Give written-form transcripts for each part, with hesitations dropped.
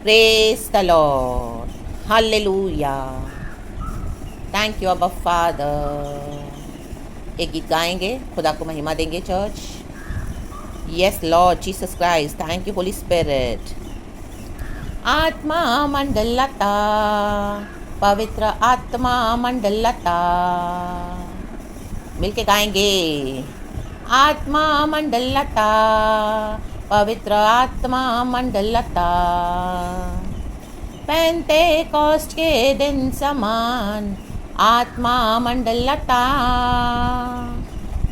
Praise the Lord. Hallelujah. Thank you Abba Father. एक गीत गाएंगे, खुदा को महिमा देंगे church. Yes Lord Jesus Christ. Thank you Holy Spirit. आत्मा मंडलता, पवित्र आत्मा मंडलता. मिलके गाएंगे. आत्मा मंडलता, पवित्र आत्मा मंडलता. पेंतेकोस्ट के दिन समान आत्मा मंडलता.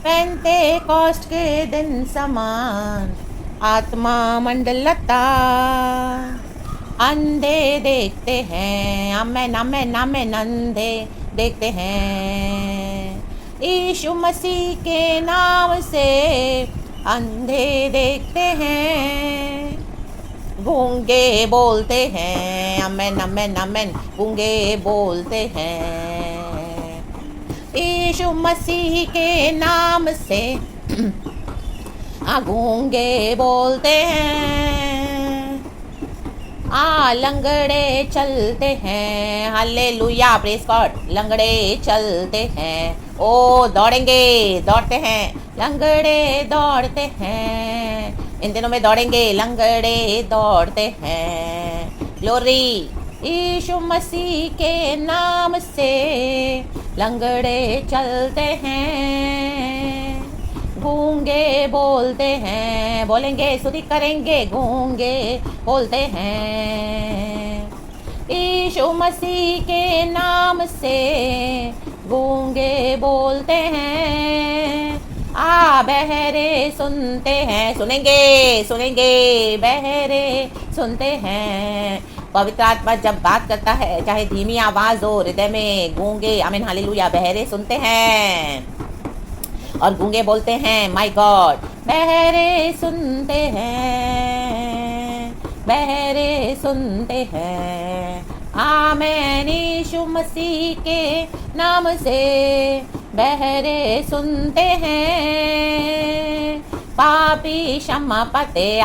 पेंतेकोस्ट के दिन समान आत्मा मंडलता. अंधे देखते हैं, आमेन आमेन आमेन. अंधे देखते हैं यीशु मसीह के नाम से. अंधे देखते हैं, गूंगे बोलते हैं, आमेन आमेन आमेन. गूंगे बोलते हैं यीशु मसीह के नाम से. गूंगे बोलते हैं. लंगड़े चलते हैं. Hallelujah, praise God. लंगड़े चलते हैं. ओ दौड़ेंगे, दौड़ते हैं. लंगड़े दौड़ते हैं. इन दिनों में दौड़ेंगे. लंगड़े दौड़ते हैं. ग्लोरी. यीशु मसीह के नाम से लंगड़े चलते हैं. गूंगे बोलते हैं, बोलेंगे, स्तुति करेंगे. गूंगे बोलते हैं यीशु मसीह के नाम से. गूंगे बोलते हैं. बहरे सुनते हैं, सुनेंगे सुनेंगे. बहरे सुनते हैं. पवित्र आत्मा जब बात करता है, चाहे धीमी आवाज हो, हृदय में गूंगे, आमीन हालेलुया, बहरे सुनते हैं और गूंगे बोलते हैं. My God. बहरे सुनते हैं, बहरे सुनते हैं. आमीन. यीशु मसीह के नाम से बहरे सुनते हैं. पापी क्षमा पाते.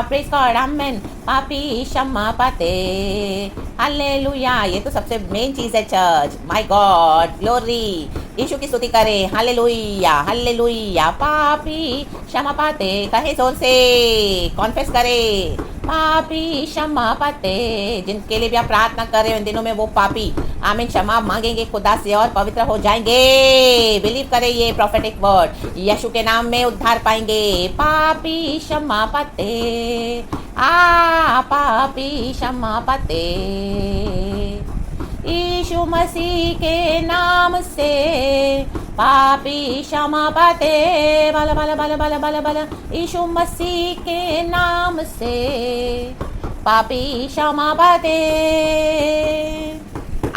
Praise God. आमेन. पापी क्षमा पाते. हालेलुया. ये तो सबसे मेन चीज़ है चर्च. My God. ग्लोरी. यीशु की स्तुति करें. Hallelujah hallelujah. पापी क्षमा पाते. कहे जोर से, कॉन्फेस करें. पापी क्षमा पाते. जिनके लिए भी आप प्रार्थना कर रहे हो इन दिनों में, वो पापी आमीन क्षमा मांगेंगे खुदा से और पवित्र हो जाएंगे. बिलीव करें ये प्रोफेटिक वर्ड. यीशु के नाम में उद्धार पाएंगे. पापी क्षमा पाते. पापी क्षमा पाते. यीशु मसीह के नाम से पापी क्षमा पाते. बाला बाला बाला बाला बाला बाला. यीशु मसीह के नाम से पापी क्षमा पाते.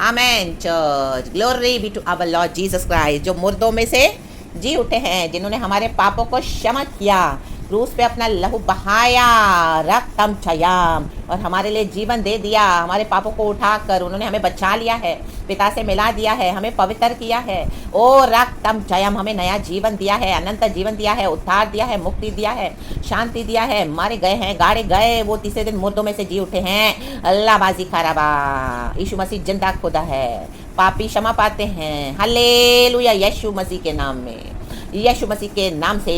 Amen church. Glory be to our Lord Jesus Christ, जो मुर्दों में से जी उठे हैं, जिन्होंने हमारे पापों को क्षमा किया, क्रूस पे अपना लहू बहाया, रक्तम छयाम, और हमारे लिए जीवन दे दिया. हमारे पापों को उठाकर उन्होंने हमें बचा लिया है, पिता से मिला दिया है, हमें पवित्र किया है. ओ रक्तम छयाम, हमें नया जीवन दिया है, अनंत जीवन दिया है, उद्धार दिया है, मुक्ति दिया है, शांति दिया है. मारे गए हैं, गाड़े गए, वो तीसरे दिन मुर्दों में से जी उठे हैं. अल्लाह बाजी खराबा. यीशु मसीह जिंदा खुदा है. पापी क्षमा पाते हैं. हालेलुया. यीशु मसीह के नाम में, यीशु मसीह के नाम से.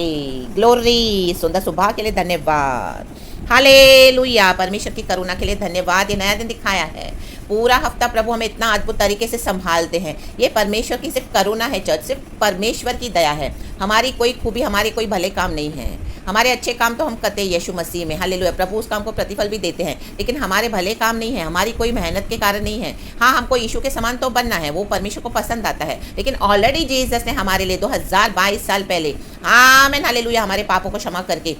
ग्लोरी. सुंदर सुबह के लिए धन्यवाद. हालेलुया. परमेश्वर की करुणा के लिए धन्यवाद. ये नया दिन दिखाया है. पूरा हफ्ता प्रभु हमें इतना अद्भुत तरीके से संभालते हैं. ये परमेश्वर की सिर्फ करुणा है चर्च, सिर्फ परमेश्वर की दया है. हमारी कोई खूबी, हमारे कोई भले काम नहीं है. हमारे अच्छे काम तो हम करते हैं यीशु मसीह में. हालेलुया. प्रभु उस काम को प्रतिफल भी देते हैं, लेकिन हमारे भले काम नहीं है, हमारी कोई मेहनत के कारण नहीं है. हाँ, हमको यीशु के समान तो बनना है, वो परमेश्वर को पसंद आता है, लेकिन ऑलरेडी जीसस ने हमारे लिए 2022 साल पहले, आमीन हालेलुया, हमारे पापों को क्षमा करके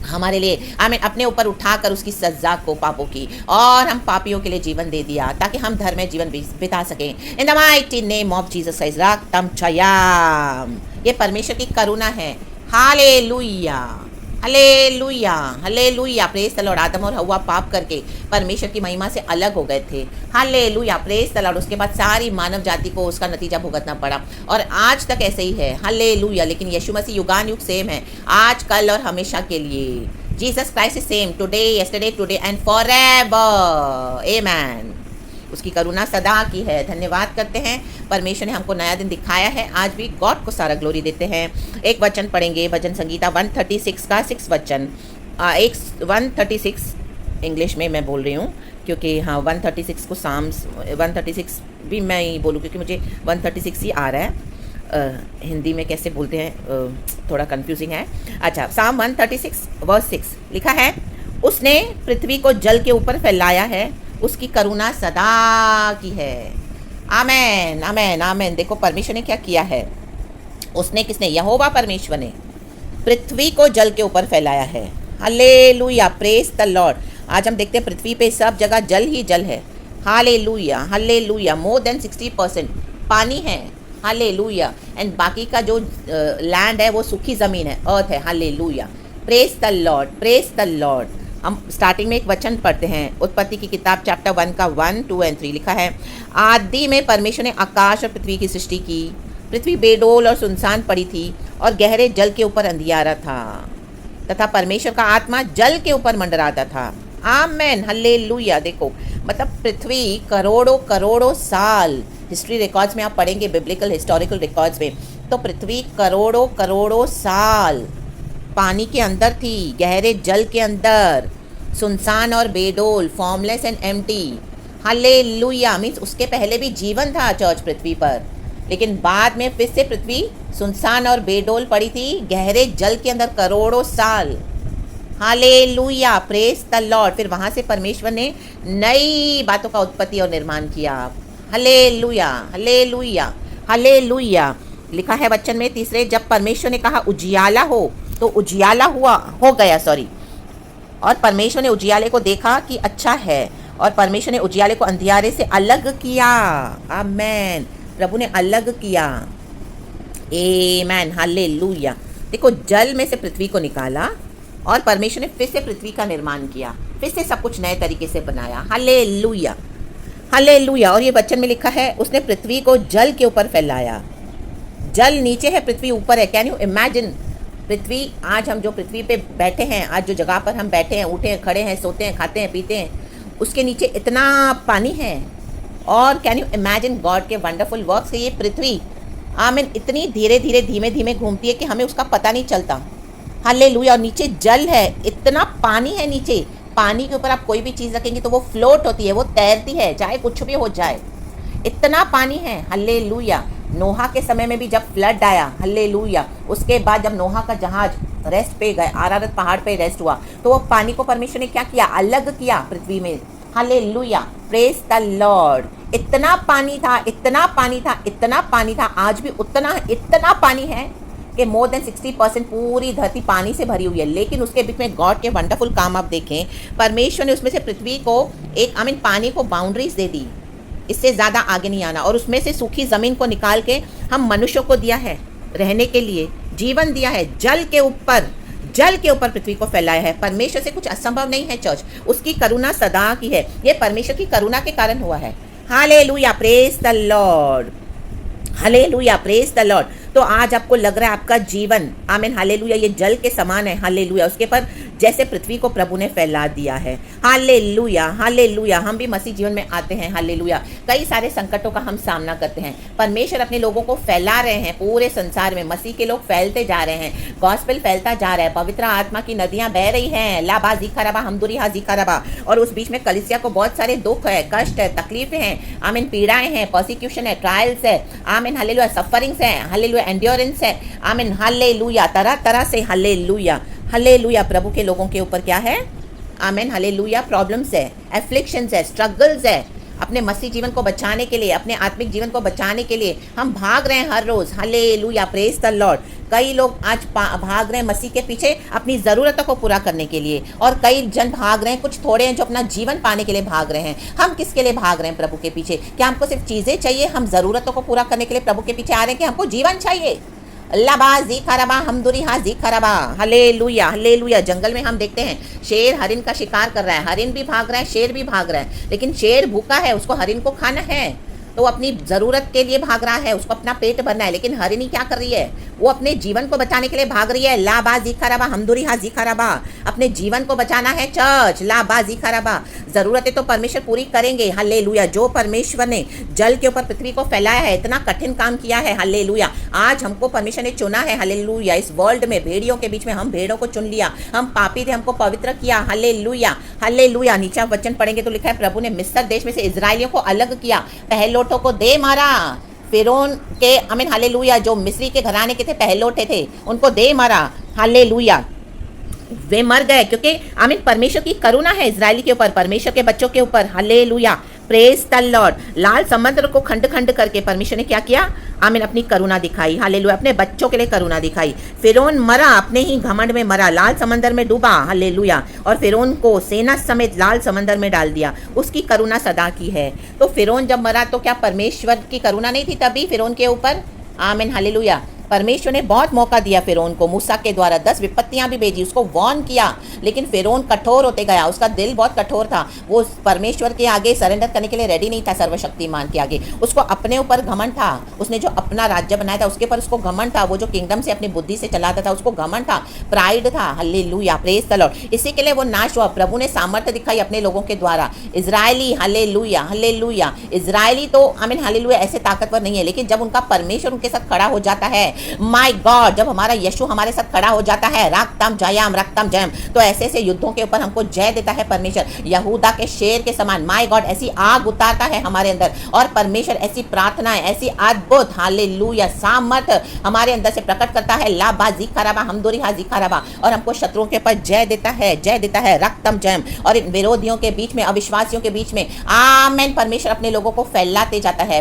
हमारे लिए आमीन अपने ऊपर उठाकर उसकी सजा को, पापों की, और हम पापियों के लिए जीवन दे दिया ताकि हम धर्म में जीवन बिता सकें. In the mighty name of Jesus Christ. रक्तम छयाम. ये परमेश्वर की करुणा है. Hallelujah hallelujah hallelujah. Praise the Lord. आदम और हव्वा पाप करके परमेश्वर की महिमा से अलग हो गए थे. हालेलुया. Praise the Lord. उसके बाद सारी मानव जाति को उसका नतीजा भुगतना पड़ा, और आज तक ऐसे ही है. हालेलुया. लेकिन यीशु मसीह युगान युग सेम है, आज कल और हमेशा के लिए. Jesus Christ is same today, yesterday, today and forever. Amen. उसकी करुणा सदा की है। धन्यवाद करते हैं, परमेश्वर ने हमको नया दिन दिखाया है। आज भी गॉड को सारा ग्लोरी देते हैं। एक वचन पढ़ेंगे, भजन संगीता 136 का 6 वचन। 136 इंग्लिश में मैं बोल रही हूँ, क्योंकि हाँ 136 को साम्स 136 भी मैं ही बोलूँ, क्योंकि मुझे 136 ही आ रहा है। हिंदी में कैसे बोलते हैं थोड़ा कंफ्यूजिंग है। अच्छा, साम 136 वर्स 6 लिखा है, उसने पृथ्वी को जल के ऊपर फैलाया है, उसकी करुणा सदा की है। आमेन, आमेन, आमेन। देखो परमेश्वर ने क्या किया है। उसने, किसने? यहोवा परमेश्वर ने पृथ्वी को जल के ऊपर फैलाया है। Hallelujah, praise the Lord. आज हम देखते हैं पृथ्वी पे सब जगह जल ही जल है। Hallelujah, hallelujah. मोर देन 60% पानी है। हालेलुया। एंड बाकी का जो लैंड है वो सूखी ज़मीन है, अर्थ है। Hallelujah, praise the Lord, praise the Lord. हम स्टार्टिंग में एक वचन पढ़ते हैं, उत्पत्ति की किताब चैप्टर 1 का 1, 2 और 3 लिखा है, आदि में परमेश्वर ने आकाश और पृथ्वी की सृष्टि की। पृथ्वी बेडोल और सुनसान पड़ी थी और गहरे जल के ऊपर अंधियारा था, तथा परमेश्वर का आत्मा जल के ऊपर मंडराता था। आमेन, हालेलुया। देखो मतलब पृथ्वी करोड़ों करोड़ों साल, हिस्ट्री रिकॉर्ड्स में आप पढ़ेंगे, बिब्लिकल हिस्टोरिकल रिकॉर्ड्स में, तो पृथ्वी करोड़ों करोड़ों साल पानी के अंदर थी, गहरे जल के अंदर, सुनसान और बेडोल, formless and empty. Hallelujah. Means उसके पहले भी जीवन था चर्च पृथ्वी पर, लेकिन बाद में फिर से पृथ्वी सुनसान और बेडोल पड़ी थी, गहरे जल के अंदर करोड़ों साल। Hallelujah, praise the Lord. फिर वहाँ से परमेश्वर ने नई बातों का उत्पत्ति और निर्माण किया। Hallelujah, hallelujah, hallelujah. लिखा है वचन में तीसरे, जब परमेश्वर ने कहा उजियाला हो, तो उजियाला हो गया। और परमेश्वर ने उजियाले को देखा कि अच्छा है, और परमेश्वर ने उजियाले को अंधियारे से अलग किया। आमेन, प्रभु ने अलग किया। आमेन, हालेलुया। देखो जल में से पृथ्वी को निकाला और परमेश्वर ने फिर से पृथ्वी का निर्माण किया, फिर से सब कुछ नए तरीके से बनाया। Hallelujah, hallelujah. और ये वचन में लिखा है, उसने पृथ्वी को जल के ऊपर फैलाया। जल नीचे है, पृथ्वी ऊपर है। Can you imagine? पृथ्वी, आज हम जो पृथ्वी पे बैठे हैं, आज जो जगह पर हम बैठे हैं, उठे हैं, खड़े हैं, सोते हैं, खाते हैं, पीते हैं, उसके नीचे इतना पानी है। और कैन यू इमेजिन गॉड के वंडरफुल वर्क्स? ये पृथ्वी आमीन इतनी धीरे धीरे धीमे धीमे घूमती है कि हमें उसका पता नहीं चलता। हालेलुया। और नीचे जल है, इतना पानी है नीचे। पानी के ऊपर आप कोई भी चीज़ रखेंगे तो वो फ्लोट होती है, वो तैरती है, चाहे कुछ भी हो जाए, इतना पानी है। हालेलुया। नोहा के समय में भी जब फ्लड आया, हालेलुया, उसके बाद जब नोहा का जहाज रेस्ट पे गए, आरारत पहाड़ पे रेस्ट हुआ, तो वो पानी को परमेश्वर ने क्या किया? अलग किया पृथ्वी में। Hallelujah, praise the Lord. इतना पानी था, इतना पानी था, इतना पानी था, आज भी इतना पानी है कि मोर देन 60% पूरी धरती पानी से भरी हुई है। लेकिन उसके बीच में गॉड के वंडरफुल काम आप देखें, परमेश्वर ने उसमें से पृथ्वी को एक पानी को बाउंड्रीज दे दी, इससे ज़्यादा आगे नहीं आना। और उसमें से सूखी ज़मीन को निकाल के हम मनुष्यों को दिया है रहने के लिए, जीवन दिया है। जल के ऊपर पृथ्वी को फैलाया है। परमेश्वर से कुछ असंभव नहीं है चर्च, उसकी करुणा सदा की है। ये परमेश्वर की करुणा के कारण हुआ है। Hallelujah, praise the Lord, hallelujah, praise the Lord. तो आज आपको लग रहा है आपका जीवन, आमीन, हालेलुया, ये जल के समान है। हालेलुया, उसके पर जैसे पृथ्वी को प्रभु ने फैला दिया है। Hallelujah, hallelujah. हम भी मसीह जीवन में आते हैं। हालेलुया। कई सारे संकटों का हम सामना करते हैं। परमेश्वर अपने लोगों को फैला रहे हैं पूरे संसार में। मसीह के लोग फैलते जा रहे हैं, गॉस्पेल फैलता जा रहा है, पवित्र आत्मा की नदियां बह रही हैं। लाबा जीखा रबा, हमदुरिहा जीखा रबा। और उस बीच में कलीसिया को बहुत सारे दुख है, कष्ट है, तकलीफें हैं, आमीन, पीड़ाएं हैं, परसिक्यूशन है, ट्रायल्स है, आमीन, हालेलुया, सफरिंग्स है, हालेलुया, एंड्योरेंस है, आमीन, हालेलुया, तरह तरह से। Hallelujah, hallelujah. प्रभु के लोगों के ऊपर क्या है? आमीन, हालेलुया, प्रॉब्लम्स है, एफ्लिक्शंस है, स्ट्रगल्स है। अपने मसीह जीवन को बचाने के लिए, अपने आत्मिक जीवन को बचाने के लिए हम भाग रहे हैं हर रोज़। Hallelujah, praise the Lord. कई लोग आज भाग रहे हैं मसीह के पीछे अपनी ज़रूरतों को पूरा करने के लिए, और कई जन भाग रहे हैं, कुछ थोड़े हैं जो अपना जीवन पाने के लिए भाग रहे हैं। हम किसके लिए भाग रहे हैं? प्रभु के पीछे। क्या हमको सिर्फ चीज़ें चाहिए? हम ज़रूरतों को पूरा करने के लिए प्रभु के पीछे आ रहे हैं कि हमको जीवन चाहिए? अल्लाबा जीखा रबा, हमदुरिहा जीखा रबा। Hallelujah, hallelujah. जंगल में हम देखते हैं शेर हरिन का शिकार कर रहा है, हरिन भी भाग रहा है, शेर भी भाग रहा है, लेकिन शेर भूखा है, उसको हरिन को खाना है। तो वो अपनी ज़रूरत के लिए भाग रहा है, उसको अपना पेट भरना है। लेकिन हरिणी क्या कर रही है, वो अपने जीवन को बचाने के लिए भाग रही है। ला बा जीखाराबा हमदुरी हा जीखाराबा, अपने जीवन को बचाना है चर्च। ला बा जीखाराबा, ज़रूरतें तो परमेश्वर पूरी करेंगे। हालेलुया। जो परमेश्वर ने जल के ऊपर पृथ्वी को फैलाया है, इतना कठिन काम किया है, हालेलुया। आज हमको परमेश्वर ने चुना है, हालेलुया। इस वर्ल्ड में भेड़ियों के बीच में हम भेड़ों को चुन लिया, हम पापी थे, हमको पवित्र किया, हालेलुया हालेलुया। नीचे वचन पढ़ेंगे तो लिखा है, प्रभु ने मिस्र देश में से इजराइलियों को अलग किया, पहलोठों को दे मारा। फिरौन के आमीन हालेलुया, जो मिस्री के घराने के थे, पहलोठे थे, उनको दे मारा, हालेलुया। वे मर गए क्योंकि आमीन परमेश्वर की करुणा है इजराइली के ऊपर, परमेश्वर के बच्चों के ऊपर, हालेलुया। Praise the Lord. लाल समुद्र को खंड खंड करके परमेश्वर ने क्या किया, आमीन अपनी करुणा दिखाई, हालेलुया, अपने बच्चों के लिए करुणा दिखाई। फिरौन मरा, अपने ही घमंड में मरा, लाल समंदर में डूबा, हालेलुया। और फिरौन को सेना समेत लाल समंदर में डाल दिया, उसकी करुणा सदा की है। तो फिरौन जब मरा तो क्या परमेश्वर की करुणा नहीं थी तभी फिरौन के ऊपर, आमीन हालेलुया। परमेश्वर ने बहुत मौका दिया फिरौन को, मूसा के द्वारा 10 विपत्तियां भी भेजी, उसको वार्न किया, लेकिन फिरौन कठोर होते गया, उसका दिल बहुत कठोर था, वो परमेश्वर के आगे सरेंडर करने के लिए रेडी नहीं था, सर्वशक्तिमान के आगे। उसको अपने ऊपर घमंड था, उसने जो अपना राज्य बनाया था उसके ऊपर उसको घमंड था, वो जो किंगडम से अपनी बुद्धि से चलाता था उसको घमंड था, प्राइड था, हालेलुया, प्रेज द लॉर्ड। इसी के लिए वो नाश हुआ। प्रभु ने सामर्थ्य दिखाई अपने लोगों के द्वारा। इजरायली, हालेलुया हालेलुया, इजरायली तो आमीन हालेलुया ऐसे ताकतवर नहीं है, लेकिन जब उनका परमेश्वर उनके साथ खड़ा हो जाता है, माय गॉड, जब हमारा यीशु हमारे साथ खड़ा हो जाता है, रक्तम जयम, तो ऐसे ऐसे युद्धों के ऊपर हमको जय देता है परमेश्वर, यहूदा के शेर के समान। माय गॉड ऐसी आग उतारता है हमारे अंदर, और परमेश्वर ऐसी प्रार्थनाएं, ऐसी अद्भुत हालेलुया सामर्थ हमारे अंदर से प्रकट करता है, ला बा जीखाराबा हमदुरी हा जीखाराबा, और हमको शत्रुओं के ऊपर जय देता है, रक्तम जयम। और इन विरोधियों के बीच में, अविश्वासियों के बीच में, आमेन, परमेश्वर अपने लोगों को फैलाते जाता है।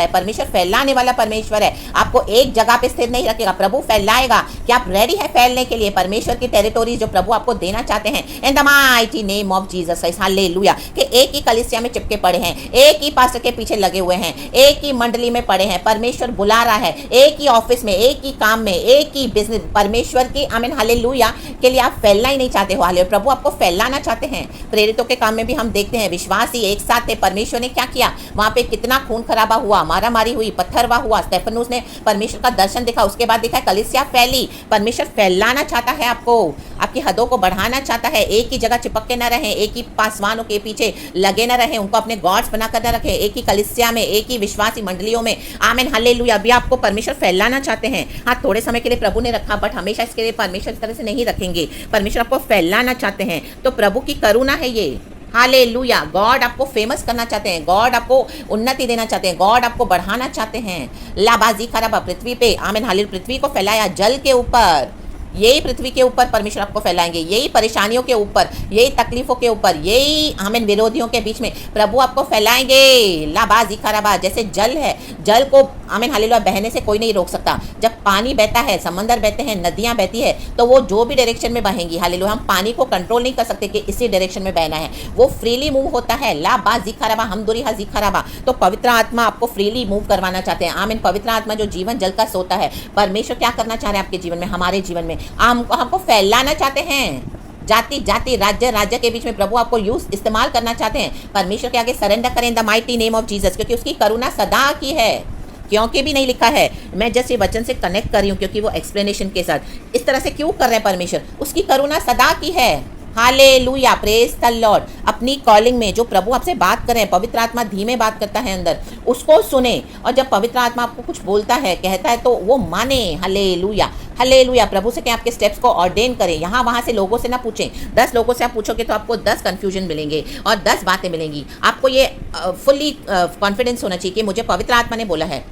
परमेश्वर फैलाने वाला परमेश्वर है, आपको एक जगह पे स्थिर नहीं रखेगा, प्रभु फैलाएगा। क्या आप रेडी है फैलने के लिए? परमेश्वर की टेरिटोरीज जो प्रभु आपको देना चाहते हैं, इन the mighty name of Jesus Christ, hallelujah. कि एक ही कलीसिया में चिपके पड़े हैं, एक ही पास्टर के पीछे लगे हुए हैं, एक ही मंडली में पड़े हैं, परमेश्वर बुला रहा है, एक ही ऑफिस में, एक ही काम में, एक ही बिजनेस, परमेश्वर की आमीन हालेलुया के लिए आप फैलना ही नहीं चाहते हो, हालेलुया। प्रभु आपको फैलाना चाहते हैं। प्रेरितों के काम में भी हम देखते हैं, विश्वासी एक साथ थे, परमेश्वर ने क्या किया, वहां पे कितना खून खराबा हुआ, मारामारी हुई, पत्थरवा हुआ, स्टेफनुस ने परमेश्वर का दर्शन दिखा, उसके बाद दिखा कलीसिया फैली। परमेश्वर फैलाना चाहता है आपको, आपकी हदों को बढ़ाना चाहता है। एक ही जगह चिपक के न रहें, एक ही पासवानों के पीछे लगे न रहें, उनको अपने गॉड्स बनाकर न रखें, एक ही कलीसिया में, एक ही विश्वासी मंडलियों में, आमीन हालेलुया। अभी आपको परमेश्वर फैलाना चाहते हैं। हाँ, थोड़े समय के लिए प्रभु ने रखा, बट हमेशा इसके लिए परमेश्वर इस तरह से नहीं रखेंगे। परमेश्वर आपको फैलाना चाहते हैं, तो प्रभु की करुणा है ये, हालेलुया। गॉड आपको फेमस करना चाहते हैं, गॉड आपको उन्नति देना चाहते हैं, गॉड आपको बढ़ाना चाहते हैं। लाबाजी खराबा पृथ्वी पे, आमीन हालेलुया। पृथ्वी को फैलाया जल के ऊपर, यही पृथ्वी के ऊपर परमेश्वर आपको फैलाएंगे, यही परेशानियों के ऊपर, यही तकलीफों के ऊपर, यही आमीन विरोधियों के बीच में प्रभु आपको फैलाएंगे। लाबाजी खराबा, जैसे जल है, जल को आमीन हालेलुया बहने से कोई नहीं रोक सकता। जब पानी बहता है, समंदर बहते हैं, नदियां बहती है, तो वो जो भी डायरेक्शन में बहेंगी, हालेलुया। हम पानी को कंट्रोल नहीं कर सकते कि इसी डायरेक्शन में बहना है, वो फ्रीली मूव होता है। लाबाजी खराबा हमदुरी हा जीखाराबा। तो पवित्र आत्मा आपको फ्रीली मूव करवाना चाहते हैं, आमीन। पवित्र आत्मा जो जीवन जल का सोता है, परमेश्वर क्या करना चाह रहे हैं आपके जीवन में, हमारे जीवन में, हमको फैलाना चाहते हैं। जाति जाति, राज्य राज्य के बीच में प्रभु आपको यूज इस्तेमाल करना चाहते हैं। परमेश्वर के आगे सरेंडर करें इन the mighty name of Jesus, क्योंकि उसकी करुणा सदा की है। क्योंकि भी नहीं लिखा है, मैं जस्ट ये वचन से कनेक्ट कर रही हूँ, क्योंकि वो एक्सप्लेनेशन के साथ इस तरह से क्यों कर रहे हैं परमेश्वर, उसकी करुणा सदा की है। Hallelujah, praise the Lord. अपनी कॉलिंग में जो प्रभु आपसे बात कर रहे हैं, पवित्र आत्मा धीमे बात करता है अंदर, उसको सुने, और जब पवित्र आत्मा आपको कुछ बोलता है, कहता है, तो वो माने। Hallelujah hallelujah. प्रभु से क्या आपके स्टेप्स को ऑर्डेन करें, यहाँ वहाँ से लोगों से ना पूछें। 10 लोगों से आप पूछोगे तो आपको 10 कन्फ्यूजन मिलेंगे और 10 बातें मिलेंगी। आपको ये फुल्ली कॉन्फिडेंस होना चाहिए कि मुझे पवित्र आत्मा ने बोला है।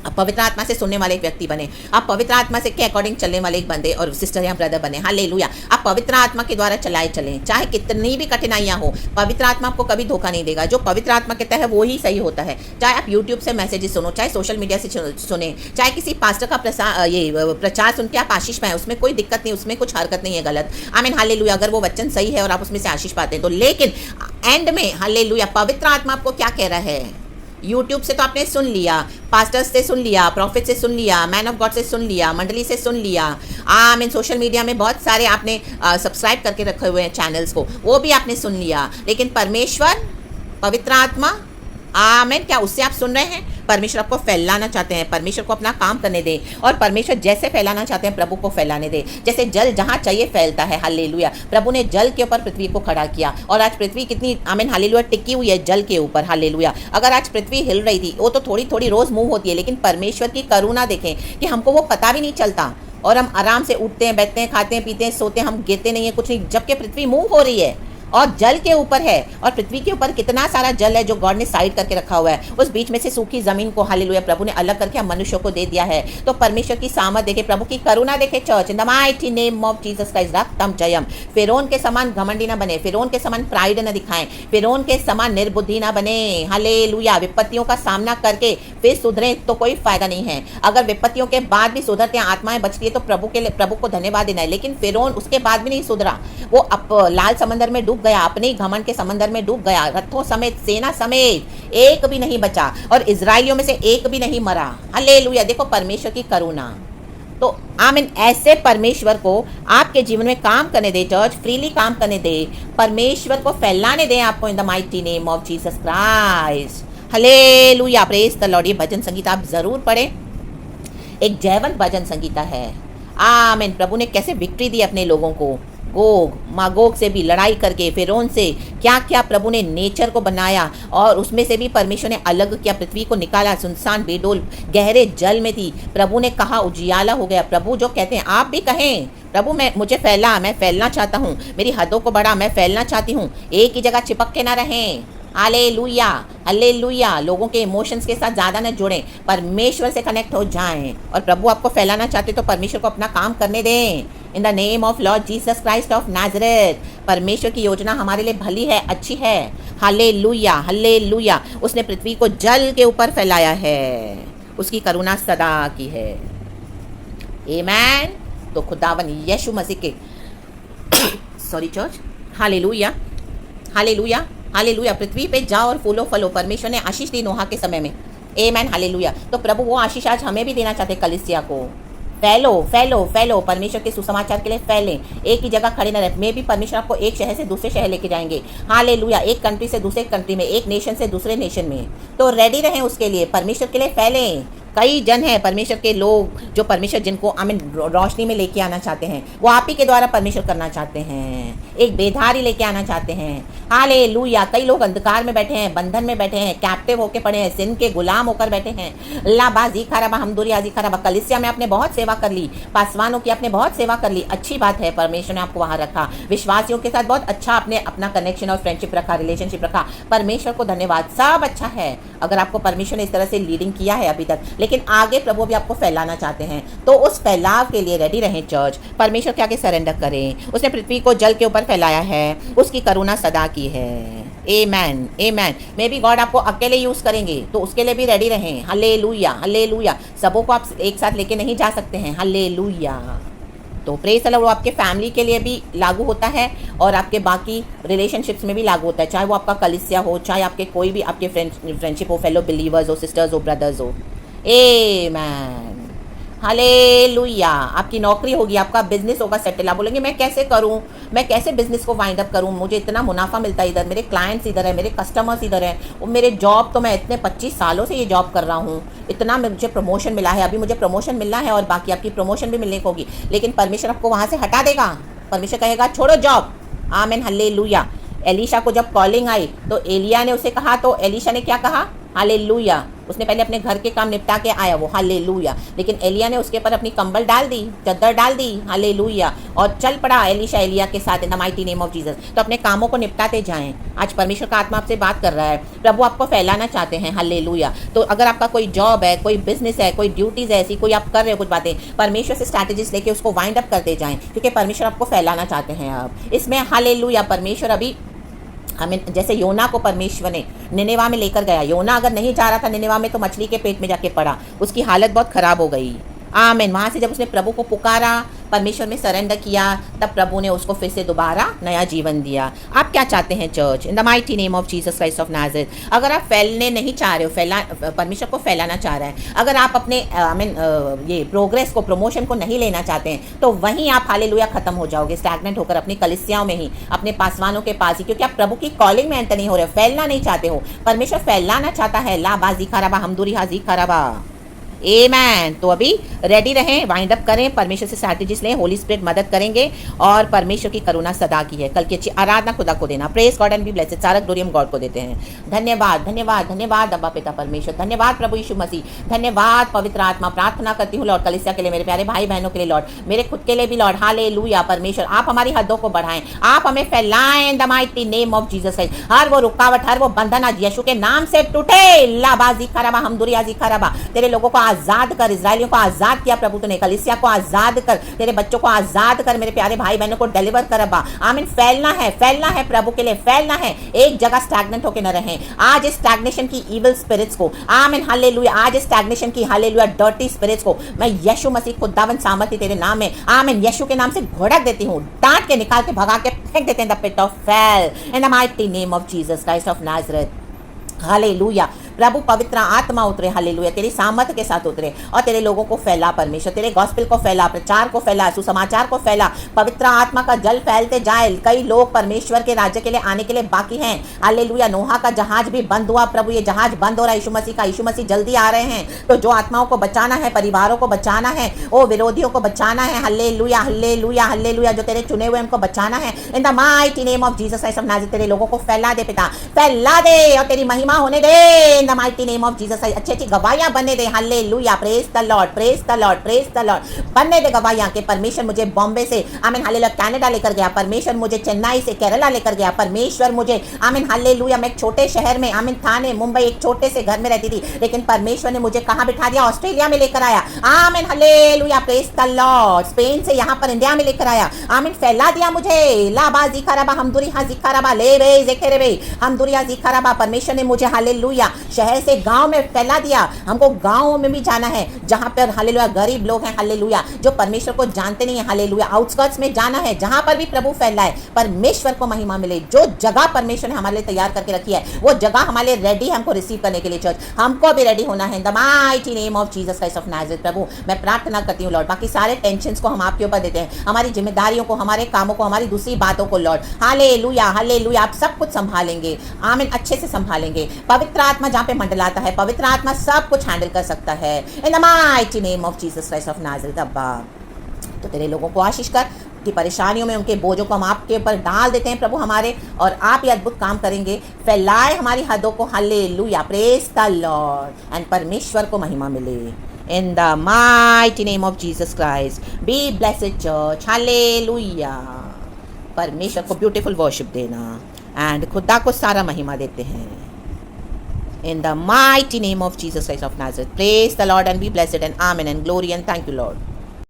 आप पवित्र आत्मा से सुनने वाले एक व्यक्ति बने, आप पवित्र आत्मा से के अकॉर्डिंग चलने वाले एक बंदे और सिस्टर या ब्रदर बने। हालेलुया। आप पवित्र आत्मा के द्वारा चलाए चलें, चाहे कितनी भी कठिनाइयां हो, पवित्र आत्मा आपको कभी धोखा नहीं देगा। जो पवित्र आत्मा कहता है वो ही सही होता है। चाहे आप यूट्यूब से मैसेजेस सुनो, चाहे सोशल मीडिया से सुने, चाहे किसी पास्टर का प्रचार सुन के आप आशीष पाएं, उसमें कोई दिक्कत नहीं, उसमें कुछ हरकत नहीं है गलत, आमीन हालेलुया। अगर वो वचन सही है और आप उसमें से आशीष पाते हैं तो। लेकिन एंड में हालेलुया, पवित्र आत्मा आपको क्या कह रहा है? यूट्यूब से तो आपने सुन लिया, पास्टर्स से सुन लिया, प्रॉफिट से सुन लिया, मैन ऑफ गॉड से सुन लिया, मंडली से सुन लिया, आमीन। सोशल मीडिया में बहुत सारे आपने सब्सक्राइब करके रखे हुए हैं चैनल्स को, वो भी आपने सुन लिया। लेकिन परमेश्वर, पवित्र आत्मा आमेन। क्या उससे आप सुन रहे हैं? परमेश्वर आपको फैलाना चाहते हैं, परमेश्वर को अपना काम करने दें, और परमेश्वर जैसे फैलाना चाहते हैं प्रभु को फैलाने दें। जैसे जल जहाँ चाहिए फैलता है, हालेलुया। प्रभु ने जल के ऊपर पृथ्वी को खड़ा किया, और आज पृथ्वी कितनी आमेन हालेलुया टिकी हुई है जल के ऊपर, हालेलुया। अगर आज पृथ्वी हिल रही थी, वो तो थोड़ी थोड़ी रोज मूव होती है, लेकिन परमेश्वर की करुणा देखें कि हमको वो पता भी नहीं चलता, और हम आराम से उठते हैं, बैठते हैं, खाते हैं, पीते हैं, सोते हैं, हम गिरते नहीं है, कुछ नहीं, जबकि पृथ्वी मूव हो रही है और जल के ऊपर है। और पृथ्वी के ऊपर कितना सारा जल है जो गॉड ने साइड करके रखा हुआ है। उस बीच में से सूखी जमीन को हालेलुया प्रभु ने अलग करके हम मनुष्यों को दे दिया है। तो परमेश्वर की सामर्थ देखे, प्रभु की करुणा देखे church, in the mighty name of Jesus Christ रक्तम जयम। फिरौन के समान घमंडी ना बने, फिरौन के समान प्राइड न दिखाएं, फिरौन के समान निर्बुद्धि ना बने, हालेलुया। विपत्तियों का सामना करके फिर सुधरे तो कोई फायदा नहीं है। अगर विपत्तियों के बाद भी सुधरते हैं, आत्माएं बचती है, तो प्रभु के लिए प्रभु को धन्यवाद देना है। लेकिन फिरौन उसके बाद भी नहीं सुधरा, वो लाल समंदर में डूब गया, अपने घमंड के समंदर में डूब गया, रथों समेत, सेना समेत, एक भी नहीं बचा, और इजराइलियों में से एक भी नहीं मरा। हालेलुया। देखो परमेश्वर की करुणा। तो आमीन। ऐसे परमेश्वर को आपके जीवन में काम करने दे चर्च, फ्रीली काम करने दे, परमेश्वर को फैलाने दे आपको, इन the mighty name of Jesus Christ. Hallelujah, praise the Lord. ये भजन संगीता आप जरूर पढ़ें, एक जयवंत भजन संगीता है। आमीन। प्रभु ने कैसे विक्ट्री दी अपने लोगों को, गोग मागोग से भी लड़ाई करके, फिरौन से क्या क्या प्रभु ने नेचर को बनाया, और उसमें से भी परमेश्वर ने अलग किया, पृथ्वी को निकाला, सुनसान बेडोल गहरे जल में थी। प्रभु ने कहा उजियाला हो गया। प्रभु जो कहते हैं, आप भी कहें प्रभु मुझे मैं फैलना चाहता हूँ, मेरी हदों को बढ़ा, मैं फैलना चाहती हूँ, एक ही जगह चिपक के ना रहें। Hallelujah, hallelujah. लोगों के इमोशंस के साथ ज़्यादा न जुड़ें, परमेश्वर से कनेक्ट हो जाएं, और प्रभु आपको फैलाना चाहते तो परमेश्वर को अपना काम करने दें, in the name of Lord Jesus Christ of Nazareth. परमेश्वर की योजना हमारे लिए भली है, अच्छी है। Hallelujah, hallelujah. उसने पृथ्वी को जल के ऊपर फैलाया है, उसकी करुणा सदा की है। आमीन। तो खुदावन यीशु मसीह के sorry church, hallelujah, hallelujah, hallelujah. पृथ्वी पे जाओ और फूलो फलो, परमेश्वर ने आशीष दी नोहा के समय में। आमीन, हालेलुया। तो प्रभु वो आशीष आज हमें भी देना चाहते, कलीसिया को। फैलो फैलो फैलो, परमेश्वर के सुसमाचार के लिए फैलें, एक ही जगह खड़े न रहे। मे भी परमेश्वर आपको एक शहर से दूसरे शहर लेके जाएंगे, हालेलुया, एक कंट्री से दूसरे कंट्री में, एक नेशन से दूसरे नेशन में। तो रेडी रहें उसके लिए, परमेश्वर के लिए फैलें। कई जन हैं परमेश्वर के लोग जो परमेश्वर जिनको आमीन रोशनी में लेके आना चाहते हैं, वो आप ही के द्वारा परमेश्वर करना चाहते हैं, एक बेधारी लेके आना चाहते हैं। हालेलुया। कई लोग अंधकार में बैठे हैं, बंधन में बैठे हैं, कैप्टिव होकर पड़े हैं, सिन के गुलाम होकर बैठे हैं। लाबाजी खराबा हमदुरी आजी खराबा। कलिसिया में आपने बहुत सेवा कर ली, पासवानों की आपने बहुत सेवा कर ली, अच्छी बात है, परमेश्वर ने आपको वहाँ रखा। विश्वासियों के साथ बहुत अच्छा आपने अपना कनेक्शन और फ्रेंडशिप रखा, रिलेशनशिप रखा, परमेश्वर को धन्यवाद, सब अच्छा है। अगर आपको परमेश्वर ने इस तरह से लीडिंग किया है अभी तक, लेकिन आगे प्रभु भी आपको फैलाना चाहते हैं, तो उस फैलाव के लिए रेडी रहें चर्च। परमेश्वर के आगे सरेंडर करें। उसने पृथ्वी को जल के ऊपर फैलाया है, उसकी करुणा सदा की है। आमेन, आमेन। मे बी गॉड आपको अकेले यूज़ करेंगे, तो उसके लिए भी रेडी रहें। Hallelujah, hallelujah. सबों को आप एक साथ लेके नहीं जा सकते हैं, हालेलुया। तो प्रेज द लॉर्ड, वो आपके फैमिली के लिए भी लागू होता है, और आपके बाकी रिलेशनशिप्स में भी लागू होता है, चाहे वो आपका कलिसिया हो, चाहे आपके कोई भी आपके फ्रेंडशिप हो, फेलो बिलीवर्स हो, सिस्टर्स हो, ब्रदर्स हो। आमेन, हालेलुया। आपकी नौकरी होगी, आपका बिजनेस होगा सेटल। आप बोलेंगे मैं कैसे करूं, मैं कैसे बिजनेस को वाइंड अप करूं, मुझे इतना मुनाफा मिलता है, इधर मेरे क्लाइंट्स इधर है, मेरे कस्टमर्स इधर हैं, और मेरे जॉब तो मैं इतने 25 सालों से ये जॉब कर रहा हूं, इतना मुझे प्रमोशन मिला है, अभी मुझे प्रमोशन मिलना है, और बाकी आपकी प्रमोशन भी मिलने को होगी, लेकिन परमेश्वर आपको वहाँ से हटा देगा। परमेश्वर कहेगा छोड़ो जॉब। आमीन, हालेलुया। एलीशा को जब कॉलिंग आई तो एलिया ने उसे कहा, तो एलीशा ने क्या कहा? हालेलुया। उसने पहले अपने घर के काम निपटा के आया वो, हालेलुया। लेकिन एलिया ने उसके ऊपर अपनी कंबल डाल दी, चद्दर डाल दी, हालेलुया, और चल पड़ा एलीशा एलिया के साथ, इन the mighty name of Jesus. तो अपने कामों को निपटाते जाएं। आज परमेश्वर का आत्मा आपसे बात कर रहा है, प्रभु आपको फैलाना चाहते हैं, हालेलुया। तो अगर आपका कोई जॉब है, कोई बिजनेस है, कोई ड्यूटीज है, ऐसी कोई आप कर रहे हो कुछ बातें, परमेश्वर से स्ट्रैटेजीज लेके उसको वाइंड अप करते जाएं, क्योंकि परमेश्वर आपको फैलाना चाहते हैं। अब इसमें हालेलुया, परमेश्वर अभी हमें, जैसे योना को परमेश्वर ने निनेवा में लेकर गया, योना अगर नहीं जा रहा था निनेवा में तो मछली के पेट में जाके पड़ा, उसकी हालत बहुत ख़राब हो गई। आमीन। वहाँ से जब उसने प्रभु को पुकारा, परमेश्वर में सरेंडर किया, तब प्रभु ने उसको फिर से दोबारा नया जीवन दिया। आप क्या चाहते हैं church? In the mighty name of Jesus Christ of Nazareth, अगर आप फैलने नहीं चाह रहे हो, परमेश्वर को फैलाना चाह रहे हैं, अगर आप अपने ये प्रोग्रेस को, प्रमोशन को नहीं लेना चाहते हैं, तो वहीं आप हालेलुया खत्म हो जाओगे, स्टैग्नेंट होकर अपनी कलीसियाओं में ही, अपने पासवानों के पास ही, क्योंकि आप प्रभु की कॉलिंग में एंटर नहीं हो रहे हो, फैलना नहीं चाहते हो। परमेश्वर फैलाना चाहता है। ला बाजी खराबा हमदुरी हाजी खराबा। आमेन। तो अभी रेडी रहें, वाइंड अप करें, परमेश्वर से स्ट्रैटेजीज लें, होली स्पिरिट मदद करेंगे और परमेश्वर की करुणा सदा की है। कल की अच्छी आराधना खुदा को देना। Praise God and be blessed. सारा ग्लोरी हम गॉड को देते हैं। धन्यवाद धन्यवाद धन्यवाद अब्बा पिता परमेश्वर, धन्यवाद प्रभु यीशु मसीह, धन्यवाद पवित्र आत्मा। प्रार्थना करती हूँ लॉर्ड कलीसिया के लिए, मेरे प्यारे भाई बहनों के लिए लॉर्ड, मेरे खुद के लिए भी लॉर्ड। हालेलुया परमेश्वर, आप हमारी हदों को बढ़ाएं, आप हमें फैलाएं in the mighty name of Jesus Christ. हर वो रुकावट, हर वो बंधन आज यीशु के नाम से टूटे। लाबाजी खराबा हमदुरी आजी खराबा। तेरे लोगों को आजाद कर, इजराइलियों को आजाद किया प्रभु तूने, कलीसिया को आजाद कर, तेरे बच्चों को आजाद कर, मेरे प्यारे भाई बहनों को डिलीवर कर अब्बा। आमीन। फैलना है प्रभु के लिए, फैलना है, एक जगह स्टैग्नेंट होकर न रहें। आज इस स्टैग्नेशन की इविल स्पिरिट्स को, आमीन हालेलुया, आज इस स्टैग्नेशन की हालेलुया डर्टी स्पिरिट्स को मैं यीशु मसीह खुदावन सामर्थ्य तेरे नाम में, आमीन, यीशु के नाम से घोड़क देती हूँ, डांट के निकाल के भगा के फेंक देते हैं the pit of fail in the mighty name of Jesus Christ of Nazareth. Hallelujah. प्रभु पवित्र आत्मा उतरे, हालेलुया, तेरी सामर्थ के साथ उतरे और तेरे लोगों को फैला परमेश्वर, तेरे गॉस्पेल को फैला, प्रचार को फैला, सुसमाचार को फैला। पवित्र आत्मा का जल फैलते जाए। कई लोग परमेश्वर के राज्य के लिए आने के लिए बाकी हैं। हालेलुया। नोहा का जहाज भी बंद हुआ प्रभु, ये जहाज बंद हो रहा है यीशु मसीह का। यीशु मसीह जल्दी आ रहे हैं। तो जो आत्माओं को बचाना है, परिवारों को बचाना है, ओ विरोधियों को बचाना है, हालेलुया हालेलुया हालेलुया, जो तेरे चुने हुए उनको बचाना है in the mighty name of Jesus Christ of Nazareth. तेरे लोगों को फैला दे पिता, फैला दे और तेरी महिमा होने दे in the mighty name of Jesus. अच्छी अच्छी गवाहियां बनने दे। Hallelujah. Praise the Lord, praise the Lord, praise the Lord. बनने दे गवाहियां के परमेश्वर मुझे बॉम्बे से, आमीन हालेलुया, कनाडा लेकर गया, परमेश्वर मुझे चेन्नई से, केरला लेकर गया, परमेश्वर मुझे, आमीन हालेलुया, मैं एक छोटे शहर में, आमीन थाने मुंबई एक छोटे से घर में रहती थी, लेकिन परमेश्वर ने मुझे कहां बिठा दिया? ऑस्ट्रेलिया में लेकर आया। आमीन hallelujah, praise the Lord. Spain से यहां पर इंडिया में लेकर आया, आमीन, फैला दिया मुझे। लाबाजी खराबा हमदुरी हाजी खराबा ले वे जेखेरे वे हमदुरी हाजी खराबा। परमेश्वर ने मुझे हालेलुया शहर से गांव में फैला दिया। हमको गांवों में भी जाना है जहां पर हालेलुया गरीब लोग हैं, हालेलुया, जो परमेश्वर को जानते नहीं है, हालेलुया। आउटस्कर्ट्स में जाना है जहां पर भी प्रभु फैला है, परमेश्वर को महिमा मिले। जो जगह परमेश्वर ने हमारे लिए तैयार करके रखी है, वो जगह हमारे लिए रेडी है हमको रिसीव करने के लिए। चर्च हमको भी रेडी होना है in the mighty name of Jesus Christ of Nazareth. प्रभु मैं प्रार्थना करती हूँ लॉर्ड, बाकी सारे टेंशंस को हम आपके ऊपर देते हैं, हमारी जिम्मेदारियों को, हमारे कामों को, हमारी दूसरी बातों को लॉर्ड, हालेलुया हालेलुया, आप सब कुछ संभालेंगे, आमीन, अच्छे से संभालेंगे। पवित्र आत्मा जहाँ पे मंडलाता है, पवित्र आत्मा सब कुछ हैंडल कर सकता है in the mighty name of Jesus Christ of Nazareth. अब्बा तो तेरे लोगों को आशीष कर, की परेशानियों में उनके बोझों को हम आपके ऊपर डाल देते हैं प्रभु हमारे, और आप ये अद्भुत काम करेंगे, फैलाए हमारी हदों को। Hallelujah, praise the Lord, and परमेश्वर को महिमा मिले इन the mighty name of Jesus Christ. Be blessed church. Hallelujah. परमेश्वर को ब्यूटीफुल वर्शिप देना एंड खुदा को सारा महिमा देते हैं in the mighty name of Jesus Christ of Nazareth. Praise the Lord and be blessed and amen and glory and thank you Lord.